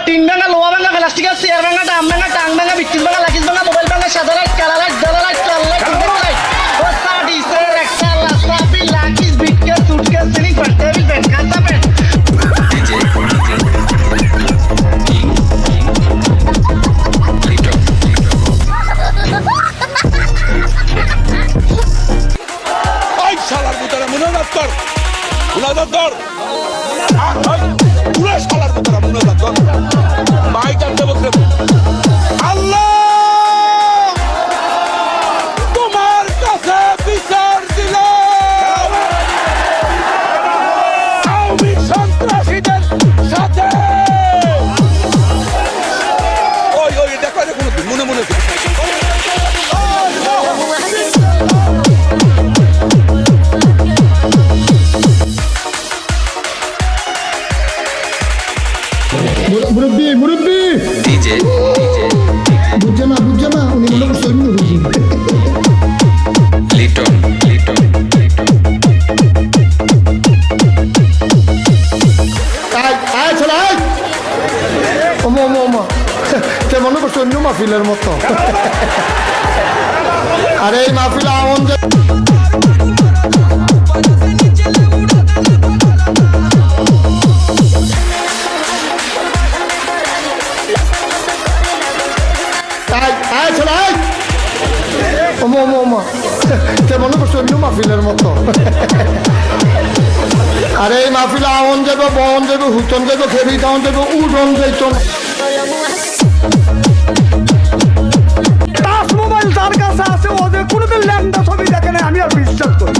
Tin ভাঙা, লোহা ভাঙা, প্লাস্টিকের চেয়ার ভাঙা, ডাম ভাঙা, টাং ভাঙা, বিক্রিস ভাঙা, লাকিস ভাঙা, মোবাইল ভাঙা, সাদা লাইট, কালা লাইট, জালা লাইট, লাল লাইট, টিনের লাইট, ও সাডি সের একটা লাসাবি, লাকিস, বিটকেস, suitcase, ceiling fan, table fan, কাঁচা ফ্যান। ওই শালার ভিতরে মুনাজাত কর, মুনাজাত কর, পুরো শালার ভিতরে মুনাজাত কর। মাইক আনতে বলতে আল্লাহ তোমার কাছে বিচার দিলাম আওয়ামী সন্ত্রাসীদের সাথে। ওই ওই দেখো দেখুন মনে মনে মুরব্বী মুরব্বী ডিজে বুঝছে না উনি মনে করছে অন্য বুঝি লিটন লিটন আয় চলে আয় ওমা তে মনে করছে অন্য মাহফিলের মতো। আরে এই মাহফিল আমন যে তে মনে করছে অন্য মাহফিলের মতো। আরে এই মাহফিল আমন যাবে, বন যাবে, হুতন যাবে, খেবি দাওন যাবে, উডন যাইত। টাচ মোবাইল যার কাছে আছে ও যে কোনোদিন ল্যাংটা ছবি দেখে না, আমি আর বিশ্বাস করি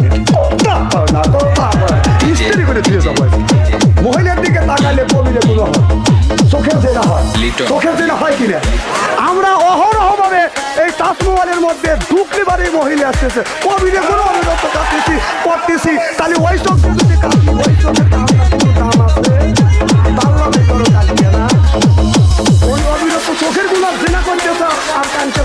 না। ইস্ত্রি করে দিয়ে যাবো। মহিলার দিকে তাকাইলে কবিরে গুলো হয়, চোখের জেনা হয়, চোখের জেনা হয় কিনা। আমরা অহরহ ভাবে এই টাচ মোবাইলের মধ্যে ঢুকলে বাড়ি মহিলা আসতেছে, কবিরে গুলো অনুরোধ করতেছি। তাহলে ওই চোখে যদি কাঁদি, ওই চোখের দাম আছে, তাল্লা ভিতরে কাঁদিয়ে না। ওই অবিরত চোখের গুলো জেনা করতেছে আর কাঁদছে।